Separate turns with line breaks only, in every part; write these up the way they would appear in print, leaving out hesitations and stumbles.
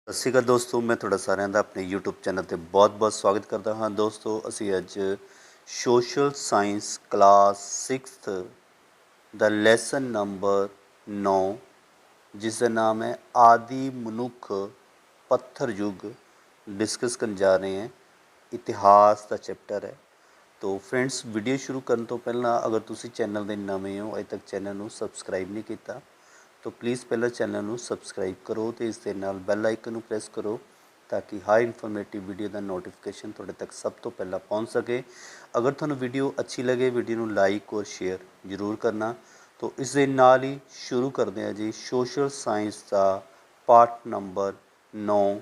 ਸਤਿ ਸ਼੍ਰੀ ਅਕਾਲ ਦੋਸਤੋ, ਮੈਂ ਤੁਹਾਡਾ ਸਾਰਿਆਂ ਦਾ ਆਪਣੇ YouTube ਚੈਨਲ 'ਤੇ ਬਹੁਤ-ਬਹੁਤ ਸਵਾਗਤ ਕਰਦਾ ਹਾਂ। ਦੋਸਤੋ, ਅਸੀਂ ਅੱਜ ਸੋਸ਼ਲ ਸਾਇੰਸ ਕਲਾਸ 6th ਦਾ ਲੈਸਨ ਨੰਬਰ 9 ਜਿਸ ਦਾ ਨਾਮ ਹੈ ਆਦਿ ਮਨੁੱਖ ਪੱਥਰ ਯੁੱਗ ਡਿਸਕਸ ਕਰਨ ਜਾ ਰਹੇ ਹਾਂ। ਇਤਿਹਾਸ ਦਾ ਚੈਪਟਰ ਹੈ। ਤੋ ਫਰੈਂਡਸ, ਵੀਡੀਓ ਸ਼ੁਰੂ ਕਰਨ ਤੋਂ ਪਹਿਲਾਂ ਅਗਰ ਤੁਸੀਂ ਚੈਨਲ ਦੇ ਨਵੇਂ ਹੋ, ਅਜੇ ਤੱਕ ਚੈਨਲ ਨੂੰ ਸਬਸਕ੍ਰਾਈਬ ਨਹੀਂ ਕੀਤਾ ਤਾਂ ਪਲੀਜ਼ ਪਹਿਲਾਂ ਚੈਨਲ ਨੂੰ ਸਬਸਕ੍ਰਾਈਬ ਕਰੋ ਅਤੇ ਇਸ ਦੇ ਨਾਲ ਬੈਲ ਆਈਕਨ ਨੂੰ ਪ੍ਰੈਸ ਕਰੋ ਤਾਂ ਕਿ ਹਰ ਇਨਫੋਰਮੇਟਿਵ ਵੀਡੀਓ ਦਾ ਨੋਟੀਫਿਕੇਸ਼ਨ ਤੁਹਾਡੇ ਤੱਕ ਸਭ ਤੋਂ ਪਹਿਲਾਂ ਪਹੁੰਚ ਸਕੇ। ਅਗਰ ਤੁਹਾਨੂੰ ਵੀਡੀਓ ਅੱਛੀ ਲੱਗੇ, ਵੀਡੀਓ ਨੂੰ ਲਾਈਕ ਔਰ ਸ਼ੇਅਰ ਜ਼ਰੂਰ ਕਰਨਾ। ਤਾਂ ਇਸ ਦੇ ਨਾਲ ਹੀ ਸ਼ੁਰੂ ਕਰਦੇ ਹਾਂ ਜੀ। ਸੋਸ਼ਲ ਸਾਇੰਸ ਦਾ ਪਾਠ ਨੰਬਰ 9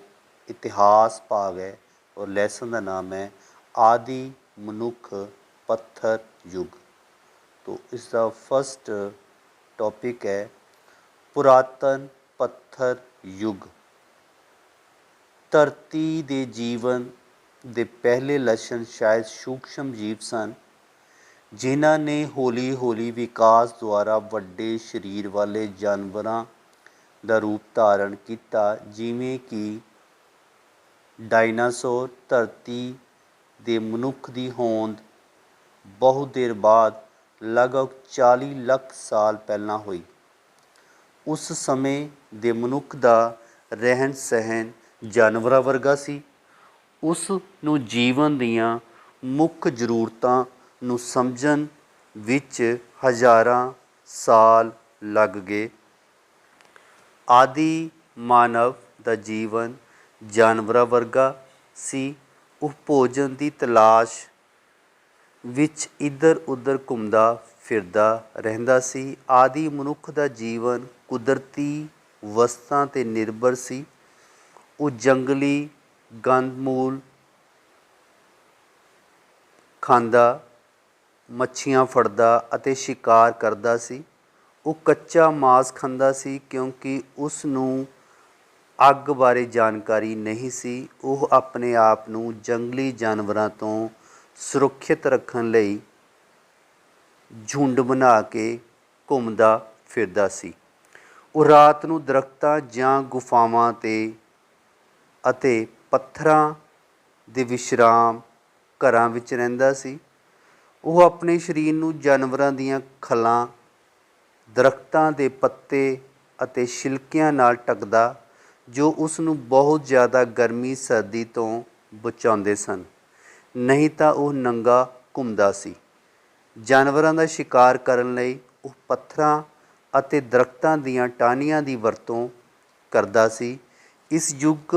ਇਤਿਹਾਸ ਭਾਗ ਹੈ ਔਰ ਲੈਸਨ ਦਾ ਨਾਮ ਹੈ ਆਦਿ ਮਨੁੱਖ ਪੱਥਰ ਯੁੱਗ। तो इसका फर्स्ट टॉपिक है पुरातन पत्थर युग। धरती के जीवन के पहले लक्षण शायद सूक्ष्म जीव सन जिन्हां ने हौली हौली विकास द्वारा वड्डे शरीर वाले जानवरां दा रूप धारण किया, जिवें कि डायनासोर। धरती दे मनुख दी होंद बहुत देर बाद लगभग 40 ਲੱਖ ਸਾਲ ਪਹਿਲਾਂ ਹੋਈ। ਉਸ ਸਮੇਂ ਦੇ ਮਨੁੱਖ ਦਾ ਰਹਿਣ ਸਹਿਣ ਜਾਨਵਰਾਂ ਵਰਗਾ ਸੀ। ਉਸ ਨੂੰ ਜੀਵਨ ਦੀਆਂ ਮੁੱਖ ਜ਼ਰੂਰਤਾਂ ਨੂੰ ਸਮਝਣ ਵਿੱਚ ਹਜ਼ਾਰਾਂ ਸਾਲ ਲੱਗ ਗਏ। ਆਦਿ ਮਾਨਵ ਦਾ ਜੀਵਨ ਜਾਨਵਰਾਂ ਵਰਗਾ ਸੀ। ਉਹ ਭੋਜਨ ਦੀ ਤਲਾਸ਼ ਵਿੱਚ ਇੱਧਰ ਉੱਧਰ ਘੁੰਮਦਾ ਫਿਰਦਾ ਰਹਿੰਦਾ ਸੀ। ਆਦਿ ਮਨੁੱਖ ਦਾ ਜੀਵਨ ਕੁਦਰਤੀ ਵਸਤਾਂ 'ਤੇ ਨਿਰਭਰ ਸੀ। ਉਹ ਜੰਗਲੀ ਕੰਦਮੂਲ ਖਾਂਦਾ, ਮੱਛੀਆਂ ਫੜਦਾ ਅਤੇ ਸ਼ਿਕਾਰ ਕਰਦਾ ਸੀ। ਉਹ ਕੱਚਾ ਮਾਂਸ ਖਾਂਦਾ ਸੀ ਕਿਉਂਕਿ ਉਸ ਨੂੰ ਅੱਗ ਬਾਰੇ ਜਾਣਕਾਰੀ ਨਹੀਂ ਸੀ। ਉਹ ਆਪਣੇ ਆਪ ਨੂੰ ਜੰਗਲੀ ਜਾਨਵਰਾਂ ਤੋਂ ਸੁਰੱਖਿਅਤ ਰੱਖਣ ਲਈ ਝੁੰਡ ਬਣਾ ਕੇ ਘੁੰਮਦਾ ਫਿਰਦਾ ਸੀ। ਉਹ ਰਾਤ ਨੂੰ ਦਰੱਖਤਾਂ ਜਾਂ ਗੁਫਾਵਾਂ 'ਤੇ ਅਤੇ ਪੱਥਰਾਂ ਦੇ ਵਿਸ਼ਰਾਮ ਘਰਾਂ ਵਿੱਚ ਰਹਿੰਦਾ ਸੀ। ਉਹ ਆਪਣੇ ਸਰੀਰ ਨੂੰ ਜਾਨਵਰਾਂ ਦੀਆਂ ਖੱਲਾਂ, ਦਰੱਖਤਾਂ ਦੇ ਪੱਤੇ ਅਤੇ ਛਿਲਕਿਆਂ ਨਾਲ ਢੱਕਦਾ, ਜੋ ਉਸ ਨੂੰ ਬਹੁਤ ਜ਼ਿਆਦਾ ਗਰਮੀ ਸਰਦੀ ਤੋਂ ਬਚਾਉਂਦੇ ਸਨ। ਨਹੀਂ ਤਾਂ ਉਹ ਨੰਗਾ ਘੁੰਮਦਾ ਸੀ। ਜਾਨਵਰਾਂ ਦਾ ਸ਼ਿਕਾਰ ਕਰਨ ਲਈ ਉਹ ਪੱਥਰਾਂ ਅਤੇ ਦਰੱਖਤਾਂ ਦੀਆਂ ਟਾਹਣੀਆਂ ਦੀ ਵਰਤੋਂ ਕਰਦਾ ਸੀ। ਇਸ ਯੁੱਗ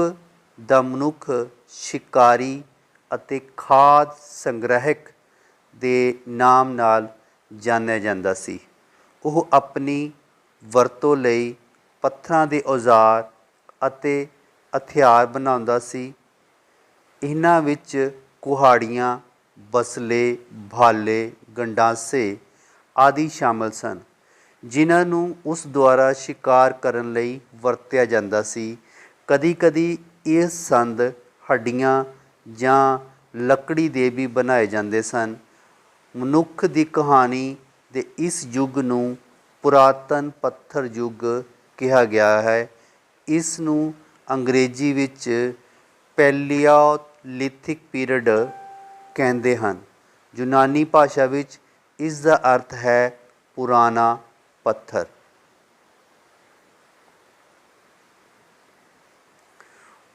ਦਾ ਮਨੁੱਖ ਸ਼ਿਕਾਰੀ ਅਤੇ ਖਾਦ ਸੰਗ੍ਰਾਹਕ ਦੇ ਨਾਮ ਨਾਲ ਜਾਣਿਆ ਜਾਂਦਾ ਸੀ। ਉਹ ਆਪਣੀ ਵਰਤੋਂ ਲਈ ਪੱਥਰਾਂ ਦੇ ਔਜ਼ਾਰ ਅਤੇ ਹਥਿਆਰ ਬਣਾਉਂਦਾ ਸੀ। ਇਹਨਾਂ ਵਿੱਚ ਕੁਹਾੜੀਆਂ, ਬਸਲੇ, ਭਾਲੇ, ਗੰਡਾਸੇ ਆਦਿ ਸ਼ਾਮਲ ਸਨ, ਜਿਨ੍ਹਾਂ ਨੂੰ ਉਸ ਦੁਆਰਾ ਸ਼ਿਕਾਰ ਕਰਨ ਲਈ ਵਰਤਿਆ ਜਾਂਦਾ ਸੀ। ਕਦੀ ਕਦੀ ਇਹ ਸੰਦ ਹੱਡੀਆਂ ਜਾਂ ਲੱਕੜੀ ਦੇ ਵੀ ਬਣਾਏ ਜਾਂਦੇ ਸਨ। ਮਨੁੱਖ ਦੀ ਕਹਾਣੀ ਦੇ ਇਸ ਯੁੱਗ ਨੂੰ ਪੁਰਾਤਨ ਪੱਥਰ ਯੁੱਗ ਕਿਹਾ ਗਿਆ ਹੈ। ਇਸ ਨੂੰ ਅੰਗਰੇਜ਼ੀ ਵਿੱਚ ਪੈਲੀਓਲਿਥਿਕ ਪੀਰੀਅਡ ਕਹਿੰਦੇ ਹਨ। ਯੂਨਾਨੀ ਭਾਸ਼ਾ ਵਿੱਚ ਇਸ ਦਾ ਅਰਥ ਹੈ ਪੁਰਾਣਾ ਪੱਥਰ।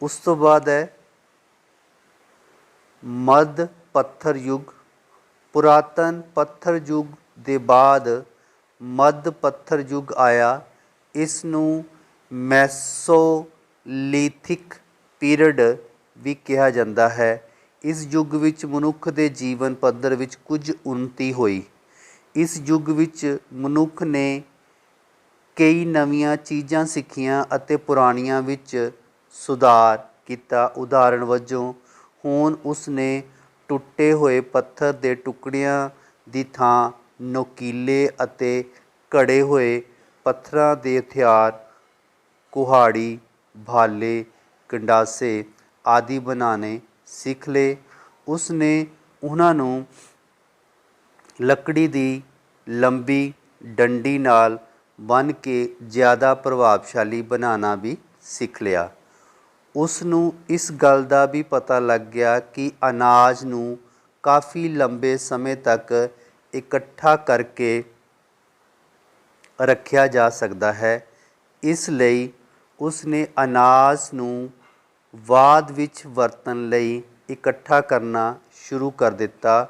ਉਸ ਤੋਂ ਬਾਅਦ ਹੈ ਮੱਧ ਪੱਥਰ ਯੁੱਗ। ਪੁਰਾਤਨ ਪੱਥਰ ਯੁੱਗ ਦੇ ਬਾਅਦ ਮੱਧ ਪੱਥਰ ਯੁੱਗ ਆਇਆ। ਇਸ ਨੂੰ ਮੈਸੋਲੀਥਿਕ ਪੀਰੀਅਡ ਵੀ ਕਿਹਾ ਜਾਂਦਾ ਹੈ। ਇਸ ਯੁੱਗ ਵਿੱਚ ਮਨੁੱਖ ਦੇ ਜੀਵਨ ਪੱਧਰ ਵਿੱਚ ਕੁਝ ਉੱਨਤੀ ਹੋਈ। ਇਸ ਯੁੱਗ ਵਿੱਚ ਮਨੁੱਖ ਨੇ ਕਈ ਨਵੀਆਂ ਚੀਜ਼ਾਂ ਸਿੱਖੀਆਂ ਅਤੇ ਪੁਰਾਣੀਆਂ ਵਿੱਚ ਸੁਧਾਰ ਕੀਤਾ। ਉਦਾਹਰਣ ਵਜੋਂ ਹੁਣ ਉਸ ਨੇ ਟੁੱਟੇ ਹੋਏ ਪੱਥਰ ਦੇ ਟੁਕੜਿਆਂ ਦੀ ਥਾਂ ਨੋਕੀਲੇ ਅਤੇ ਘੜੇ ਹੋਏ ਪੱਥਰਾਂ ਦੇ ਹਥਿਆਰ, ਕੁਹਾੜੀ, ਭਾਲੇ, ਗੰਡਾਸੇ ਆਦਿ ਬਣਾਉਣੇ ਸਿੱਖ ਲਏ। ਉਸ ਨੇ ਉਹਨਾਂ ਨੂੰ ਲੱਕੜੀ ਦੀ ਲੰਬੀ ਡੰਡੀ ਨਾਲ ਬੰਨ੍ਹ ਕੇ ਜ਼ਿਆਦਾ ਪ੍ਰਭਾਵਸ਼ਾਲੀ ਬਣਾਉਣਾ ਵੀ ਸਿੱਖ ਲਿਆ। ਉਸ ਨੂੰ ਇਸ ਗੱਲ ਦਾ ਵੀ ਪਤਾ ਲੱਗ ਗਿਆ ਕਿ ਅਨਾਜ ਨੂੰ ਕਾਫੀ ਲੰਬੇ ਸਮੇਂ ਤੱਕ ਇਕੱਠਾ ਕਰਕੇ ਰੱਖਿਆ ਜਾ ਸਕਦਾ ਹੈ। ਇਸ ਲਈ ਉਸ ਨੇ ਅਨਾਜ ਨੂੰ ਬਾਅਦ ਵਿੱਚ ਵਰਤਣ ਲਈ ਇਕੱਠਾ ਕਰਨਾ ਸ਼ੁਰੂ ਕਰ ਦਿੱਤਾ।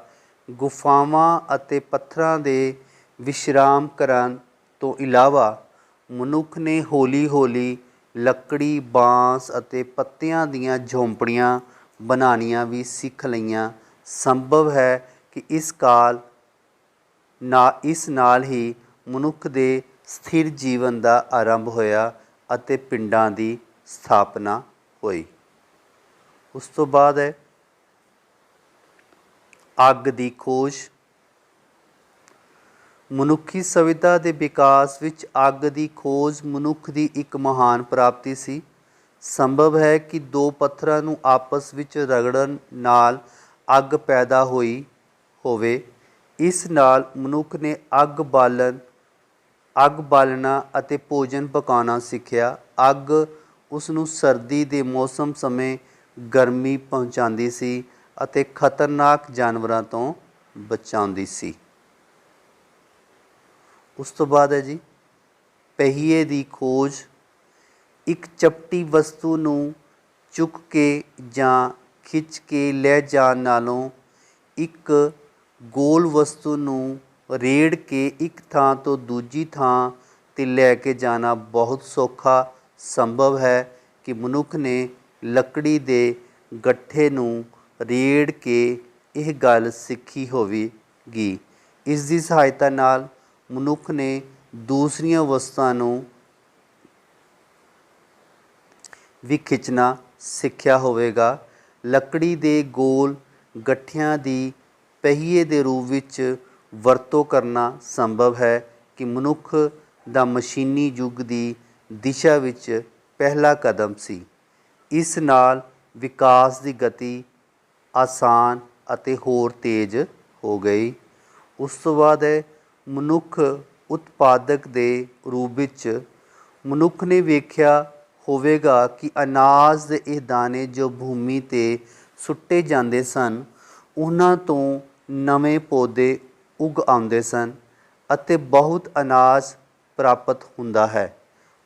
ਗੁਫਾਵਾਂ ਅਤੇ ਪੱਥਰਾਂ ਦੇ ਵਿਸ਼ਰਾਮ ਕਰਨ ਤੋਂ ਇਲਾਵਾ ਮਨੁੱਖ ਨੇ ਹੌਲੀ ਹੌਲੀ ਲੱਕੜੀ, ਬਾਂਸ ਅਤੇ ਪੱਤਿਆਂ ਦੀਆਂ ਝੌਂਪੜੀਆਂ ਬਣਾਉਣੀਆਂ ਵੀ ਸਿੱਖ ਲਈਆਂ। ਸੰਭਵ ਹੈ ਕਿ ਇਸ ਨਾਲ ਹੀ ਮਨੁੱਖ ਦੇ ਸਥਿਰ ਜੀਵਨ ਦਾ ਆਰੰਭ ਹੋਇਆ ਅਤੇ ਪਿੰਡਾਂ ਦੀ ਸਥਾਪਨਾ ਹੋਈ। ਉਸ ਤੋਂ ਬਾਅਦ ਹੈ ਅੱਗ ਦੀ ਖੋਜ। ਮਨੁੱਖੀ ਸਭਿਅਤਾ ਦੇ ਵਿਕਾਸ ਵਿੱਚ ਅੱਗ ਦੀ ਖੋਜ ਮਨੁੱਖ ਦੀ ਇੱਕ ਮਹਾਨ ਪ੍ਰਾਪਤੀ ਸੀ। ਸੰਭਵ ਹੈ ਕਿ ਦੋ ਪੱਥਰਾਂ ਨੂੰ ਆਪਸ ਵਿੱਚ ਰਗੜਨ ਨਾਲ ਅੱਗ ਪੈਦਾ ਹੋਈ ਹੋਵੇ। ਇਸ ਨਾਲ ਮਨੁੱਖ ਨੇ ਅੱਗ ਬਾਲਣਾ ਅਤੇ ਭੋਜਨ ਪਕਾਉਣਾ ਸਿੱਖਿਆ। ਅੱਗ ਉਸ ਨੂੰ ਸਰਦੀ ਦੇ ਮੌਸਮ ਸਮੇਂ ਗਰਮੀ ਪਹੁੰਚਾਉਂਦੀ ਸੀ ਅਤੇ ਖਤਰਨਾਕ ਜਾਨਵਰਾਂ ਤੋਂ ਬਚਾਉਂਦੀ ਸੀ। ਉਸ ਤੋਂ ਬਾਅਦ ਹੈ ਜੀ ਪਹੀਏ ਦੀ ਖੋਜ। ਇੱਕ ਚਪਟੀ ਵਸਤੂ ਨੂੰ ਚੁੱਕ ਕੇ ਜਾਂ ਖਿੱਚ ਕੇ ਲੈ ਜਾਣ ਨਾਲੋਂ ਇੱਕ ਗੋਲ ਵਸਤੂ ਨੂੰ ਰੇੜ ਕੇ ਇੱਕ ਥਾਂ ਤੋਂ ਦੂਜੀ ਥਾਂ 'ਤੇ ਲੈ ਕੇ ਜਾਣਾ ਬਹੁਤ ਸੌਖਾ। ਸੰਭਵ ਹੈ ਕਿ ਮਨੁੱਖ ਨੇ ਲੱਕੜੀ ਦੇ ਗੱਠੇ ਨੂੰ ਰੇੜ ਕੇ ਇਹ ਗੱਲ ਸਿੱਖੀ ਹੋਵੇਗੀ। ਇਸ ਦੀ ਸਹਾਇਤਾ ਨਾਲ ਮਨੁੱਖ ਨੇ ਦੂਸਰੀਆਂ ਵਸਤੂਆਂ ਨੂੰ ਵੀ ਖਿੱਚਣਾ ਸਿੱਖਿਆ ਹੋਵੇਗਾ। ਲੱਕੜੀ ਦੇ ਗੋਲ ਗੱਠਿਆਂ ਦੀ ਪਹੀਏ ਦੇ ਰੂਪ ਵਿੱਚ ਵਰਤੋਂ ਕਰਨਾ ਸੰਭਵ ਹੈ ਕਿ ਮਨੁੱਖ ਦਾ ਮਸ਼ੀਨੀ ਯੁੱਗ ਦੀ ਦਿਸ਼ਾ ਵਿੱਚ ਪਹਿਲਾ ਕਦਮ ਸੀ। ਇਸ ਨਾਲ ਵਿਕਾਸ ਦੀ ਗਤੀ ਆਸਾਨ ਅਤੇ ਹੋਰ ਤੇਜ਼ ਹੋ ਗਈ। ਉਸ ਤੋਂ ਬਾਅਦ ਹੈ ਮਨੁੱਖ ਉਤਪਾਦਕ ਦੇ ਰੂਪ ਵਿੱਚ। ਮਨੁੱਖ ਨੇ ਵੇਖਿਆ ਹੋਵੇਗਾ ਕਿ ਅਨਾਜ ਦੇ ਇਹ ਦਾਣੇ ਜੋ ਭੂਮੀ 'ਤੇ ਸੁੱਟੇ ਜਾਂਦੇ ਸਨ, ਉਹਨਾਂ ਤੋਂ ਨਵੇਂ ਪੌਦੇ ਉੱਗ ਆਉਂਦੇ ਸਨ ਅਤੇ ਬਹੁਤ ਅਨਾਜ ਪ੍ਰਾਪਤ ਹੁੰਦਾ ਹੈ।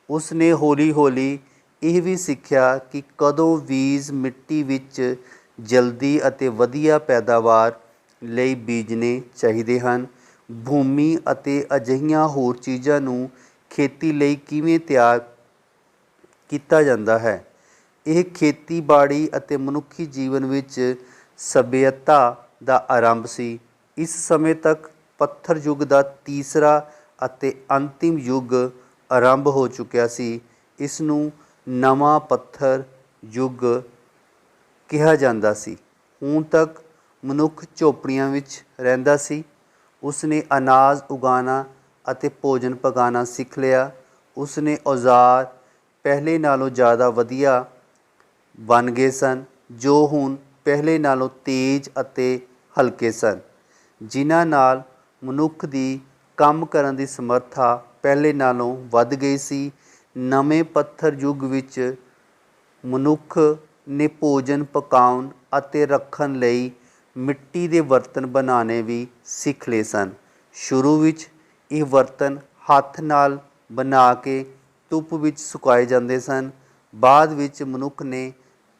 ਉਸ ਨੇ ਹੌਲੀ ਹੌਲੀ ਇਹ ਵੀ ਸਿੱਖਿਆ ਕਿ ਕਦੋਂ ਬੀਜ ਮਿੱਟੀ ਵਿੱਚ ਜਲਦੀ ਅਤੇ ਵਧੀਆ ਪੈਦਾਵਾਰ ਲਈ ਬੀਜਣੇ ਚਾਹੀਦੇ ਹਨ। ਭੂਮੀ ਅਤੇ ਅਜਿਹੀਆਂ ਹੋਰ ਚੀਜ਼ਾਂ ਨੂੰ ਖੇਤੀ ਲਈ ਕਿਵੇਂ ਤਿਆਰ ਕੀਤਾ ਜਾਂਦਾ ਹੈ। ਇਹ ਖੇਤੀਬਾੜੀ ਅਤੇ ਮਨੁੱਖੀ ਜੀਵਨ ਵਿੱਚ ਸਭਿਅਤਾ ਦਾ ਆਰੰਭ ਸੀ। ਇਸ ਸਮੇਂ ਤੱਕ ਪੱਥਰ ਯੁੱਗ ਦਾ ਤੀਸਰਾ ਅਤੇ ਅੰਤਿਮ ਯੁੱਗ ਆਰੰਭ ਹੋ ਚੁੱਕਿਆ ਸੀ। ਇਸ ਨੂੰ ਨਵਾਂ ਪੱਥਰ ਯੁੱਗ ਕਿਹਾ ਜਾਂਦਾ ਸੀ। ਹੁਣ ਤੱਕ ਮਨੁੱਖ ਝੌਂਪੜੀਆਂ ਵਿੱਚ ਰਹਿੰਦਾ ਸੀ। ਉਸ ਨੇ ਅਨਾਜ ਉਗਾਉਣਾ ਅਤੇ ਭੋਜਨ ਪਕਾਉਣਾ ਸਿੱਖ ਲਿਆ। ਉਸ ਨੇ ਔਜ਼ਾਰ ਪਹਿਲੇ ਨਾਲੋਂ ਜ਼ਿਆਦਾ ਵਧੀਆ ਬਣ ਗਏ ਸਨ, ਜੋ ਹੁਣ ਪਹਿਲੇ ਨਾਲੋਂ ਤੇਜ਼ ਅਤੇ ਹਲਕੇ ਸਨ, ਜਿਨ੍ਹਾਂ ਨਾਲ ਮਨੁੱਖ ਦੀ ਕੰਮ ਕਰਨ ਦੀ ਸਮਰੱਥਾ ਪਹਿਲੇ ਨਾਲੋਂ ਵੱਧ ਗਈ ਸੀ। ਨਵੇਂ ਪੱਥਰ ਯੁੱਗ ਵਿੱਚ ਮਨੁੱਖ ਨੇ ਭੋਜਨ ਪਕਾਉਣ ਅਤੇ ਰੱਖਣ ਲਈ ਮਿੱਟੀ ਦੇ ਬਰਤਨ ਬਣਾਉਣੇ ਵੀ ਸਿੱਖ ਲਏ ਸਨ। ਸ਼ੁਰੂ ਵਿੱਚ ਇਹ ਬਰਤਨ ਹੱਥ ਨਾਲ ਬਣਾ ਕੇ ਧੁੱਪ ਵਿੱਚ ਸੁਕਾਏ ਜਾਂਦੇ ਸਨ। ਬਾਅਦ ਵਿੱਚ ਮਨੁੱਖ ਨੇ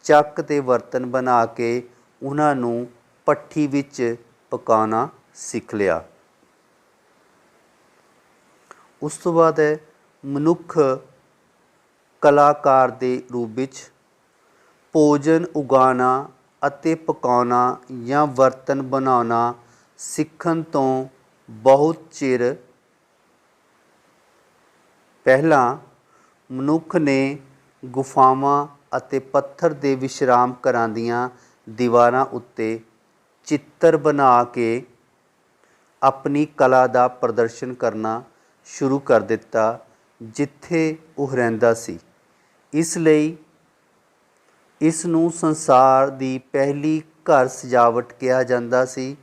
ਚੱਕ 'ਤੇ ਬਰਤਨ ਬਣਾ ਕੇ ਉਹਨਾਂ ਨੂੰ ਭੱਠੀ ਵਿੱਚ ਪਕਾਉਣਾ ਸਿੱਖ ਲਿਆ। ਉਸ ਤੋਂ ਬਾਅਦ ਹੈ ਮਨੁੱਖ ਕਲਾਕਾਰ ਦੇ ਰੂਪ ਵਿੱਚ। ਭੋਜਨ ਉਗਾਉਣਾ ਅਤੇ ਪਕਾਉਣਾ ਜਾਂ ਬਰਤਨ ਬਣਾਉਣਾ ਸਿੱਖਣ ਤੋਂ ਬਹੁਤ ਚਿਰ ਪਹਿਲਾਂ ਮਨੁੱਖ ਨੇ ਗੁਫਾਵਾਂ ਅਤੇ ਪੱਥਰ ਦੇ ਵਿਸ਼ਰਾਮ ਘਰਾਂ ਦੀਆਂ ਦੀਵਾਰਾਂ ਉੱਤੇ ਚਿੱਤਰ ਬਣਾ ਕੇ ਆਪਣੀ ਕਲਾ ਦਾ ਪ੍ਰਦਰਸ਼ਨ ਕਰਨਾ ਸ਼ੁਰੂ ਕਰ ਦਿੱਤਾ, ਜਿੱਥੇ ਉਹ ਰਹਿੰਦਾ ਸੀ। ਇਸ ਲਈ ਇਸ ਨੂੰ ਸੰਸਾਰ ਦੀ ਪਹਿਲੀ ਘਰ ਸਜਾਵਟ ਕਿਹਾ ਜਾਂਦਾ ਸੀ।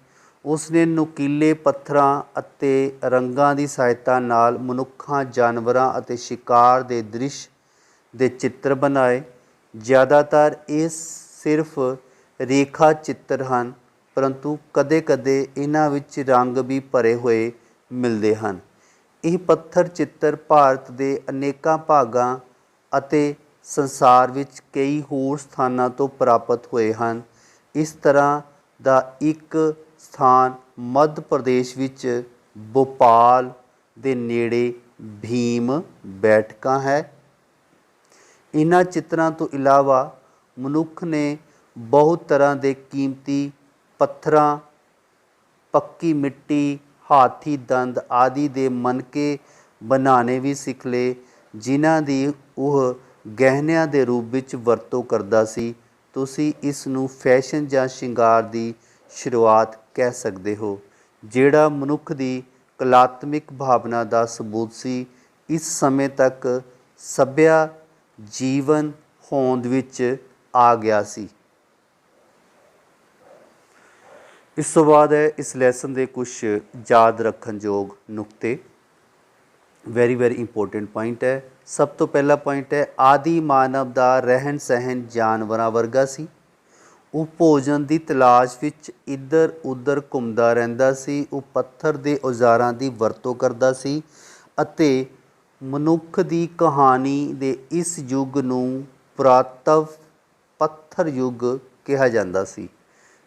ਉਸ ਨੇ ਨੁਕੀਲੇ ਪੱਥਰਾਂ ਅਤੇ ਰੰਗਾਂ ਦੀ ਸਹਾਇਤਾ ਨਾਲ ਮਨੁੱਖਾਂ, ਜਾਨਵਰਾਂ ਅਤੇ ਸ਼ਿਕਾਰ ਦੇ ਦ੍ਰਿਸ਼ ਦੇ ਚਿੱਤਰ ਬਣਾਏ। ज़्यादातर ये सिर्फ रेखा चित्र हैं, परंतु कदे-कदे इन्हां विच रंग भी भरे हुए मिलते हैं। ਇਹ ਪੱਥਰ ਚਿੱਤਰ ਭਾਰਤ ਦੇ ਅਨੇਕਾਂ ਭਾਗਾਂ ਅਤੇ ਸੰਸਾਰ ਵਿੱਚ ਕਈ ਹੋਰ ਸਥਾਨਾਂ ਤੋਂ ਪ੍ਰਾਪਤ ਹੋਏ ਹਨ। ਇਸ ਤਰ੍ਹਾਂ ਦਾ ਇੱਕ ਸਥਾਨ ਮੱਧ ਪ੍ਰਦੇਸ਼ ਵਿੱਚ ਭੋਪਾਲ ਦੇ ਨੇੜੇ ਭੀਮ ਬੈਠਕਾਂ ਹੈ। ਇਹਨਾਂ ਚਿੱਤਰਾਂ ਤੋਂ ਇਲਾਵਾ ਮਨੁੱਖ ਨੇ ਬਹੁਤ ਤਰ੍ਹਾਂ ਦੇ ਕੀਮਤੀ ਪੱਥਰਾਂ, ਪੱਕੀ ਮਿੱਟੀ, ਹਾਥੀ ਦੰਦ ਆਦि ਦੇ ਮਣਕੇ ਬਣਾਉਣੇ ਵੀ ਸਿੱਖ ਲਏ, ਜਿਨ੍ਹਾਂ ਦੀ ਉਹ ਗਹਿਣਿਆਂ ਦੇ ਰੂਪ ਵਿੱਚ ਵਰਤੋਂ ਕਰਦਾ ਸੀ। ਤੁਸੀਂ ਇਸ ਨੂੰ ਫੈਸ਼ਨ ਜਾਂ ਸ਼ਿੰਗਾਰ ਦੀ ਸ਼ੁਰੂਆਤ ਕਹਿ ਸਕਦੇ ਹੋ, ਜਿਹੜਾ ਮਨੁੱਖ ਦੀ ਕਲਾਤਮਿਕ ਭਾਵਨਾ ਦਾ ਸਬੂਤ ਸੀ। ਇਸ ਸਮੇਂ ਤੱਕ ਸੱਭਿਆ ਜੀਵਨ ਹੋਂਦ ਵਿੱਚ ਆ ਗਿਆ ਸੀ। ਇਸ ਤੋਂ ਬਾਅਦ ਹੈ ਇਸ ਲੈਸਨ ਦੇ ਕੁਛ ਯਾਦ ਰੱਖਣਯੋਗ ਨੁਕਤੇ। ਵੈਰੀ ਇੰਪੋਰਟੈਂਟ ਪੁਆਇੰਟ ਹੈ। ਸਭ ਤੋਂ ਪਹਿਲਾ ਪੁਆਇੰਟ ਹੈ, ਆਦਿ ਮਾਨਵ ਦਾ ਰਹਿਣ ਸਹਿਣ ਜਾਨਵਰਾਂ ਵਰਗਾ ਸੀ। ਉਹ ਭੋਜਨ ਦੀ ਤਲਾਸ਼ ਵਿੱਚ ਇੱਧਰ ਉੱਧਰ ਘੁੰਮਦਾ ਰਹਿੰਦਾ ਸੀ। ਉਹ ਪੱਥਰ ਦੇ ਔਜ਼ਾਰਾਂ ਦੀ ਵਰਤੋਂ ਕਰਦਾ ਸੀ ਅਤੇ ਮਨੁੱਖ ਦੀ ਕਹਾਣੀ ਦੇ ਇਸ ਯੁੱਗ ਨੂੰ ਪੁਰਾਤਵ ਪੱਥਰ ਯੁੱਗ ਕਿਹਾ ਜਾਂਦਾ ਸੀ।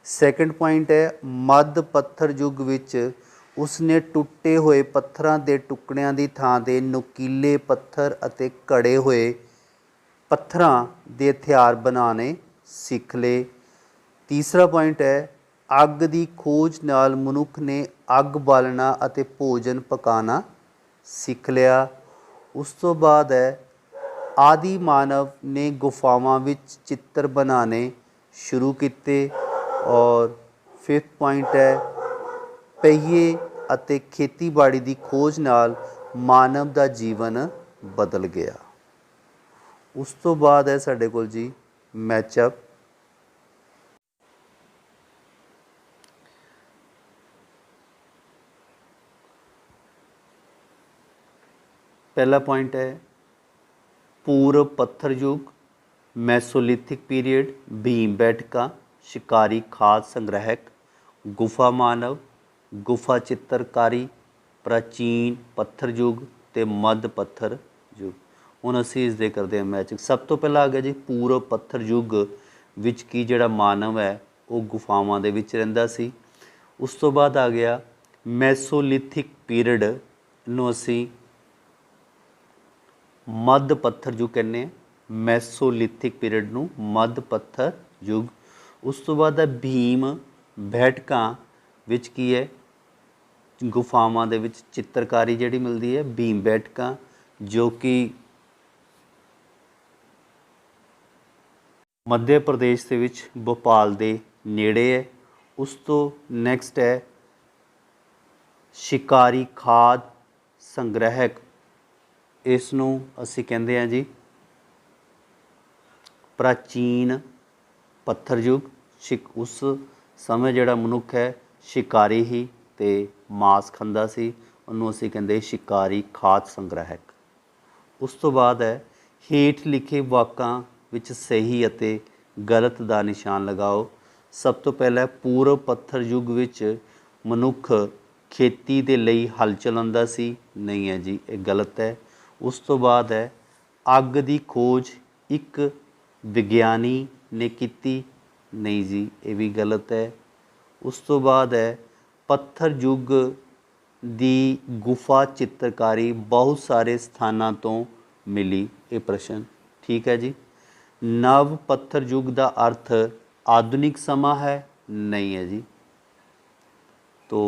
ਸੈਕੰਡ ਪੁਆਇੰਟ ਹੈ, ਮੱਧ ਪੱਥਰ ਯੁੱਗ ਵਿੱਚ ਉਸਨੇ ਟੁੱਟੇ ਹੋਏ ਪੱਥਰਾਂ ਦੇ ਟੁਕੜਿਆਂ ਦੀ ਥਾਂ 'ਤੇ ਨੁਕੀਲੇ ਪੱਥਰ ਅਤੇ ਘੜੇ ਹੋਏ ਪੱਥਰਾਂ ਦੇ ਹਥਿਆਰ ਬਣਾਉਣੇ ਸਿੱਖ ਲਏ। ਤੀਸਰਾ ਪੁਆਇੰਟ ਹੈ, ਅੱਗ ਦੀ ਖੋਜ ਨਾਲ ਮਨੁੱਖ ਨੇ ਅੱਗ ਬਾਲਣਾ ਅਤੇ ਭੋਜਨ ਪਕਾਉਣਾ ਸਿੱਖ ਲਿਆ। ਉਸ ਤੋਂ ਬਾਅਦ ਹੈ, ਆਦਿ ਮਾਨਵ ਨੇ ਗੁਫਾਵਾਂ ਵਿੱਚ ਚਿੱਤਰ ਬਣਾਉਣੇ ਸ਼ੁਰੂ ਕੀਤੇ। ਔਰ ਫਿਫਥ ਪੁਆਇੰਟ ਹੈ, ਪਹੀਏ ਅਤੇ ਖੇਤੀਬਾੜੀ ਦੀ ਖੋਜ ਨਾਲ ਮਾਨਵ ਦਾ ਜੀਵਨ ਬਦਲ ਗਿਆ। ਉਸ ਤੋਂ ਬਾਅਦ ਹੈ ਸਾਡੇ ਕੋਲ ਜੀ ਮੈਚਅਪ। पहला पॉइंट है, पूर्व पत्थर युग, मैसोलिथिक पीरियड, भीमबेटका, शिकारी खाद संग्रहक, गुफा मानव, गुफा चित्रकारी, प्राचीन पत्थर युग ते मध्य पत्थर युग। ਹੁਣ ਅਸੀਂ ਇਸ ਦੇ ਕਰਦੇ ਹਾਂ ਮੈਚਿੰਗ। ਸਭ ਤੋਂ ਪਹਿਲਾਂ ਆ ਗਿਆ ਜੀ ਪੂਰਵ ਪੱਥਰ ਯੁੱਗ ਵਿੱਚ ਕੀ ਜਿਹੜਾ ਮਾਨਵ ਹੈ ਉਹ ਗੁਫਾਵਾਂ ਦੇ ਵਿੱਚ ਰਹਿੰਦਾ ਸੀ। ਉਸ ਤੋਂ ਬਾਅਦ ਆ ਗਿਆ ਮੈਸੋਲਿਥਿਕ ਪੀਰੀਅਡ, ਨੂੰ ਅਸੀਂ ਮੱਧ ਪੱਥਰ ਯੁੱਗ ਕਹਿੰਦੇ ਹਾਂ। ਮੈਸੋਲਿਥਿਕ ਪੀਰੀਅਡ ਨੂੰ ਮੱਧ ਪੱਥਰ ਯੁੱਗ। ਉਸ ਤੋਂ ਬਾਅਦ ਹੈ ਭੀਮ ਬੈਠਕਾਂ ਵਿੱਚ ਕੀ ਹੈ, ਗੁਫਾਵਾਂ ਦੇ ਵਿੱਚ ਚਿੱਤਰਕਾਰੀ ਜਿਹੜੀ ਮਿਲਦੀ ਹੈ, ਭੀਮ ਬੈਠਕਾਂ, ਜੋ ਕਿ ਮੱਧ ਪ੍ਰਦੇਸ਼ ਦੇ ਵਿੱਚ ਭੋਪਾਲ ਦੇ ਨੇੜੇ ਹੈ। ਉਸ ਤੋਂ ਨੈਕਸਟ ਹੈ ਸ਼ਿਕਾਰੀ ਖਾਦ ਸੰਗ੍ਰਹਿਕ, ਇਸ ਨੂੰ ਅਸੀਂ ਕਹਿੰਦੇ ਹਾਂ ਜੀ ਪ੍ਰਾਚੀਨ ਪੱਥਰ ਯੁੱਗ। ਉਸ ਸਮੇਂ ਜਿਹੜਾ ਮਨੁੱਖ ਹੈ ਸ਼ਿਕਾਰੀ ਹੀ ਅਤੇ ਮਾਸ ਖਾਂਦਾ ਸੀ, ਉਹਨੂੰ ਅਸੀਂ ਕਹਿੰਦੇ ਸ਼ਿਕਾਰੀ ਖਾਦ ਸੰਗ੍ਰਹਿਕ। ਉਸ ਤੋਂ ਬਾਅਦ ਹੈ ਹੇਠ ਲਿਖੇ ਵਾਕਾਂ ਵਿੱਚ ਸਹੀ ਅਤੇ ਗਲਤ ਦਾ ਨਿਸ਼ਾਨ ਲਗਾਓ। ਸਭ ਤੋਂ ਪਹਿਲਾਂ ਪੂਰਵ ਪੱਥਰ ਯੁੱਗ ਵਿੱਚ ਮਨੁੱਖ ਖੇਤੀ ਦੇ ਲਈ ਹਲ ਚਲਾਉਂਦਾ ਸੀ, ਨਹੀਂ ਹੈ ਜੀ, ਇਹ ਗਲਤ ਹੈ। ਉਸ ਤੋਂ ਬਾਅਦ ਹੈ ਅੱਗ ਦੀ ਖੋਜ ਇੱਕ ਵਿਗਿਆਨੀ ਨੇ ਕੀਤੀ, ਨਹੀਂ ਜੀ, ਇਹ ਵੀ ਗਲਤ ਹੈ। ਉਸ ਤੋਂ ਬਾਅਦ ਹੈ ਪੱਥਰ ਯੁੱਗ ਦੀ ਗੁਫਾ ਚਿੱਤਰਕਾਰੀ ਬਹੁਤ ਸਾਰੇ ਸਥਾਨਾਂ ਤੋਂ ਮਿਲੀ, ਇਹ ਪ੍ਰਸ਼ਨ ਠੀਕ ਹੈ ਜੀ। ਨਵ ਪੱਥਰ ਯੁੱਗ ਦਾ ਅਰਥ ਆਧੁਨਿਕ ਸਮਾਂ ਹੈ, ਨਹੀਂ ਹੈ ਜੀ। तो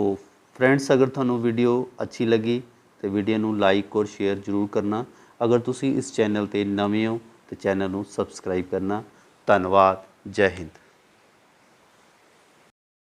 फ्रेंड्स, अगर थानू वीडियो अच्छी लगी तो वीडियो नू लाइक और शेयर जरूर करना। अगर तुसी इस चैनल ते नवे हो तो चैनल नू सबसक्राइब करना। धन्यवाद। जय हिंद।